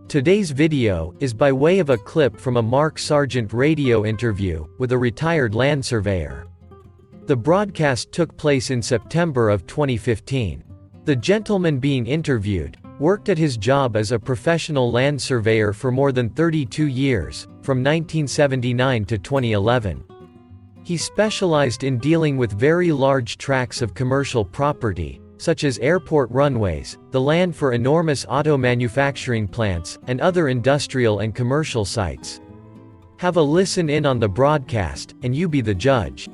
Today's video is by way of a clip from a Mark Sargent radio interview with a retired land surveyor. The broadcast took place in September of 2015. The gentleman being interviewed worked at his job as a professional land surveyor for more than 32 years, from 1979 to 2011. He specialized in dealing with very large tracts of commercial property, such as airport runways, the land for enormous auto manufacturing plants, and other industrial and commercial sites. Have a listen in on the broadcast, and you be the judge.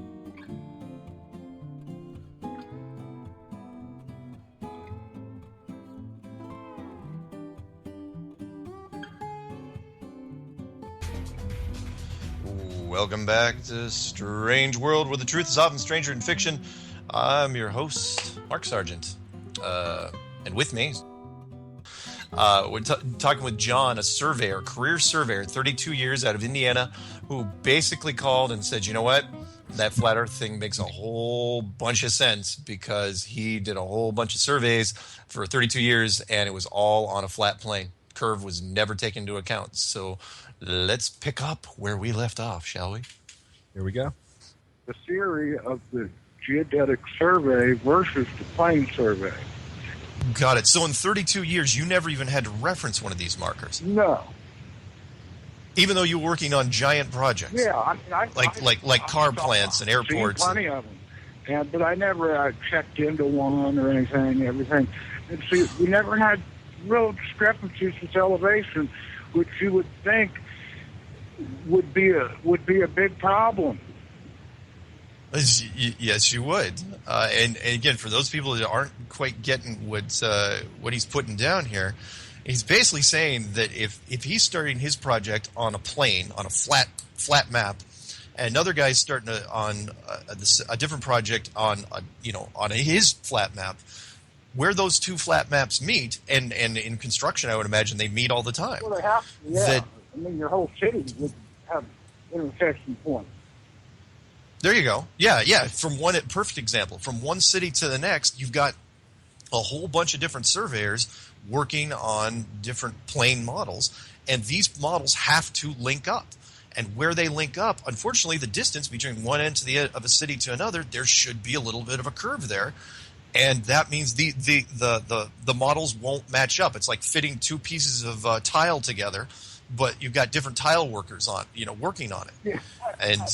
Welcome back to Strange World, where the truth is often stranger than fiction. I'm your host, Mark Sargent. And with me, we're talking with John, a surveyor, career surveyor, 32 years out of Indiana, who basically called and said, you know what? That flat earth thing makes a whole bunch of sense, because he did a whole bunch of surveys for 32 years, and it was all on a flat plane. Curve was never taken into account. So let's pick up where we left off, shall we? Here we go. The theory of the geodetic survey versus the plane survey. Got it. So in 32 years, you never even had to reference one of these markers? No. Even though you were working on giant projects? Yeah. I mean, like car plants and airports? Seen plenty of them. But I never checked into one or anything, everything. And see, we never had real discrepancies with elevation, which you would think would be a big problem. Yes, you would. And again, for those people that aren't quite getting what he's putting down here, he's basically saying that if he's starting his project on a plane, on a flat map, and another guy's starting on a different project on his flat map, where those two flat maps meet, and in construction, I would imagine they meet all the time. Well, they have to, yeah. I mean, your whole city would have intersection points. There you go. Yeah. Perfect example. From one city to the next, you've got a whole bunch of different surveyors working on different plane models, and these models have to link up. And where they link up, unfortunately, the distance between one end of a city to another, there should be a little bit of a curve there. And that means the models won't match up. It's like fitting two pieces of tile together, but you've got different tile workers working on it. Yeah. And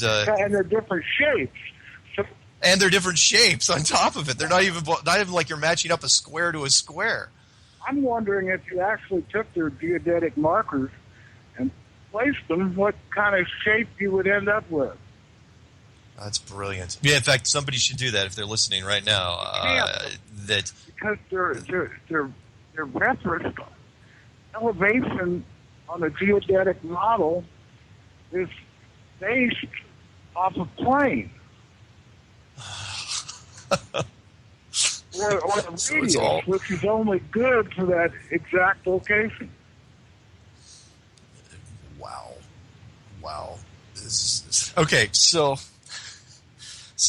they're different shapes. And they're different shapes on top of it. They're not even like you're matching up a square to a square. I'm wondering, if you actually took their geodetic markers and placed them, what kind of shape you would end up with. That's brilliant. Yeah, in fact, somebody should do that if they're listening right now. Because they're referenced. Elevation on a geodetic model is based off a plane. or the radius, which is only good for that exact location. Wow. Okay, so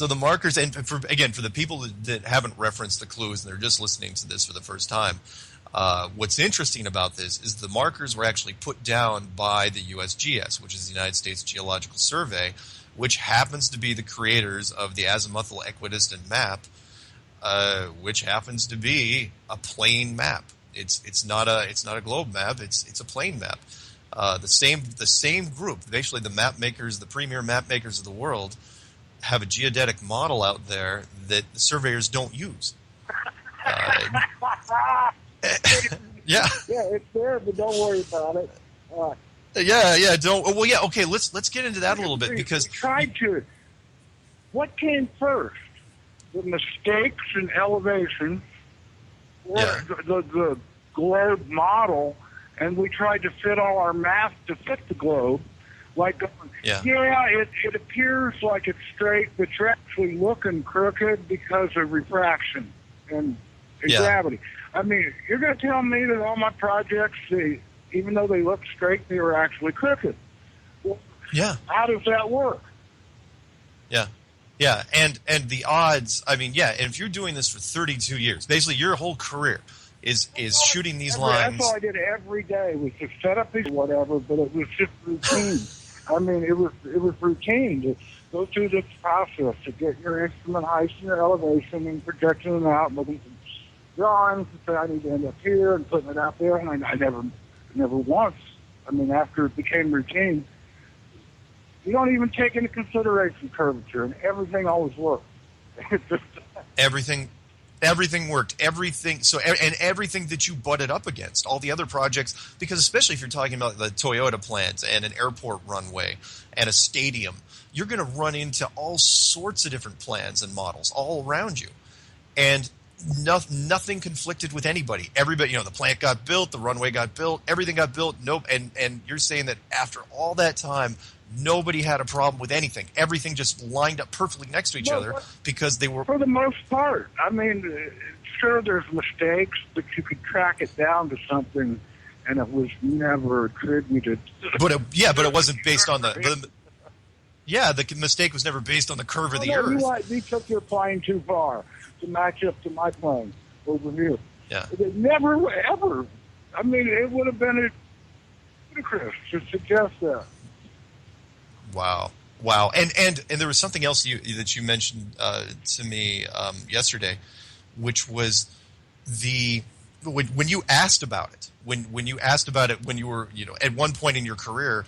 the markers, and for the people that haven't referenced the clues and they're just listening to this for the first time, what's interesting about this is the markers were actually put down by the USGS, which is the United States Geological Survey, which happens to be the creators of the azimuthal equidistant map, which happens to be a plane map. It's not a globe map. It's a plane map. The same group, basically the map makers, the premier map makers of the world, have a geodetic model out there that the surveyors don't use. Yeah, it's there, but don't worry about it. Okay, let's get into that a little bit, because what came first? The mistakes in elevation, or the globe model, and we tried to fit all our math to fit the globe. It appears like it's straight, but you're actually looking crooked because of refraction and gravity. I mean, you're going to tell me that all my projects, even though they look straight, they were actually crooked. Well, how does that work? And the odds, and if you're doing this for 32 years, basically your whole career, is shooting these That's lines. all I did every day was to set up these whatever, but it was just routine. I mean, it was routine to go through this process to get your instrument height and your elevation and projecting them out, looking some drawings and say I need to end up here and putting it out there. And I never once. I mean, after it became routine, you don't even take into consideration curvature, and everything always works. Everything worked. Everything. So, and everything that you butted up against, all the other projects, because especially if you're talking about the Toyota plants and an airport runway and a stadium, you're going to run into all sorts of different plans and models all around you. And nothing conflicted with anybody. Everybody, the plant got built, the runway got built, everything got built. Nope. And you're saying that after all that time, nobody had a problem with anything. Everything just lined up perfectly next to each other because they were... For the most part. I mean, sure, there's mistakes, but you could track it down to something, and it was never attributed. But it wasn't based on the mistake was never based on the curve of the Earth. You took your plane too far to match up to my plane over here. Yeah. It never, ever. I mean, it would have been ludicrous to suggest that. Wow. And there was something else that you mentioned to me yesterday, which was when you asked about it, when you asked about it when you were at one point in your career,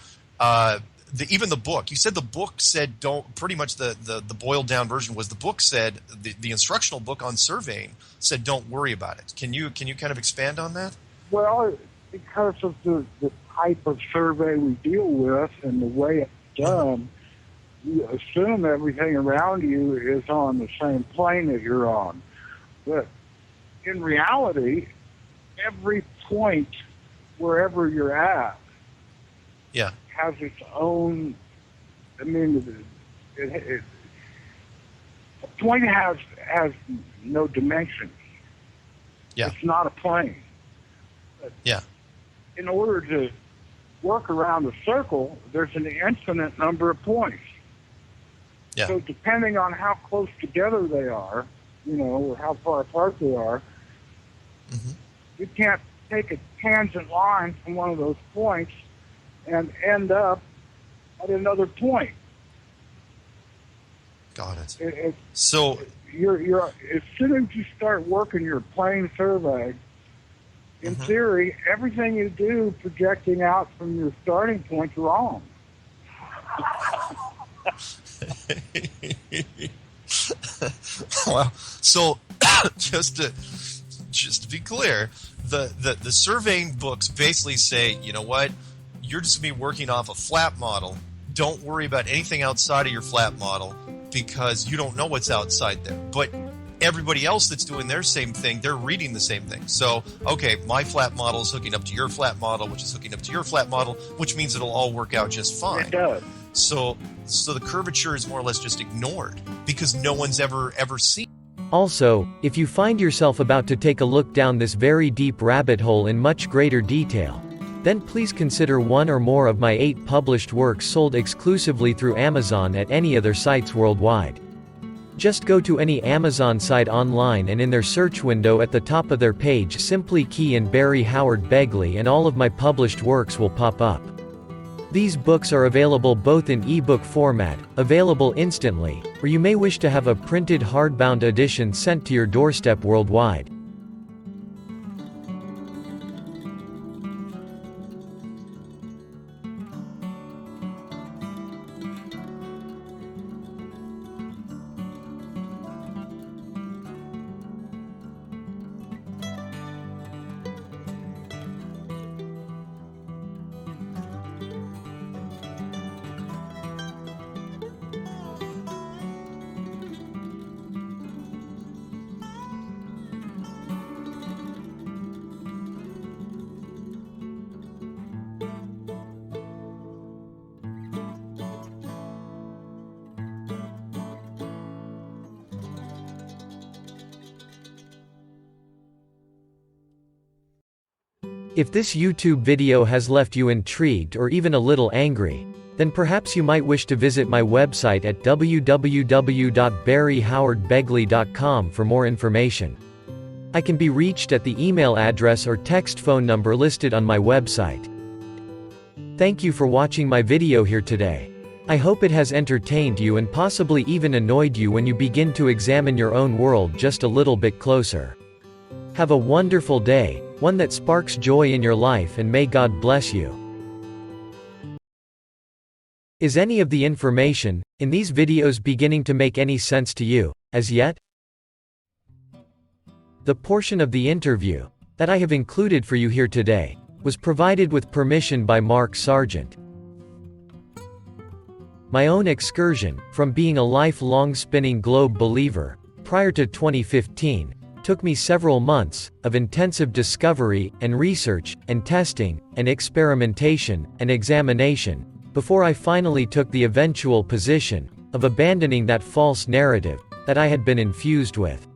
even the book, you said the book said don't, pretty much the boiled down version was the book said the instructional book on surveying said don't worry about it. Can you kind of expand on that? Well, because of the type of survey we deal with and the way it's done, you assume everything around you is on the same plane that you're on. But in reality, every point wherever you're at has its own, I mean, a point has no dimensions. Yeah. It's not a plane. But in order to work around a circle, there's an infinite number of points. Yeah. So depending on how close together they are, or how far apart they are, you can't take a tangent line from one of those points and end up at another point. Got it. So you're as soon as you start working your plane survey, in theory, everything you do projecting out from your starting point's wrong. Well, so just to be clear, the surveying books basically say, you know what, you're just going to be working off a flat model. Don't worry about anything outside of your flat model because you don't know what's outside there. But everybody else that's doing their same thing, they're reading the same thing. So, okay, my flat model is hooking up to your flat model, which is hooking up to your flat model, which means it'll all work out just fine. It does. So the curvature is more or less just ignored because no one's ever seen. Also, if you find yourself about to take a look down this very deep rabbit hole in much greater detail, then please consider one or more of my 8 published works sold exclusively through Amazon at any other sites worldwide. Just go to any Amazon site online and in their search window at the top of their page simply key in Barry Howard Begley and all of my published works will pop up. These books are available both in ebook format, available instantly, or you may wish to have a printed hardbound edition sent to your doorstep worldwide. If this YouTube video has left you intrigued or even a little angry, then perhaps you might wish to visit my website at www.barryhowardbegley.com for more information. I can be reached at the email address or text phone number listed on my website. Thank you for watching my video here today. I hope it has entertained you and possibly even annoyed you when you begin to examine your own world just a little bit closer. Have a wonderful day, one that sparks joy in your life, and may God bless you. Is any of the information in these videos beginning to make any sense to you, as yet? The portion of the interview that I have included for you here today was provided with permission by Mark Sargent. My own excursion from being a lifelong spinning globe believer prior to 2015 took me several months of intensive discovery and research and testing and experimentation and examination before I finally took the eventual position of abandoning that false narrative that I had been infused with.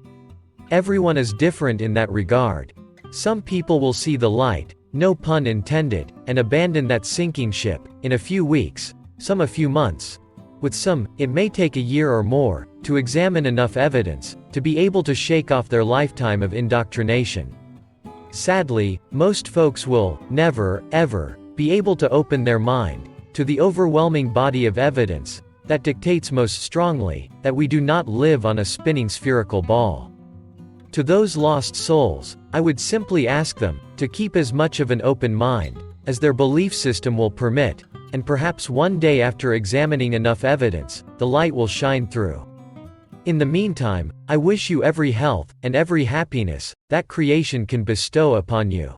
Everyone is different in that regard. Some people will see the light, no pun intended, and abandon that sinking ship in a few weeks, some a few months. With some, it may take a year or more to examine enough evidence to be able to shake off their lifetime of indoctrination. Sadly, most folks will never, ever be able to open their mind to the overwhelming body of evidence that dictates most strongly that we do not live on a spinning spherical ball. To those lost souls, I would simply ask them to keep as much of an open mind as their belief system will permit, and perhaps one day after examining enough evidence, the light will shine through. In the meantime, I wish you every health and every happiness that creation can bestow upon you.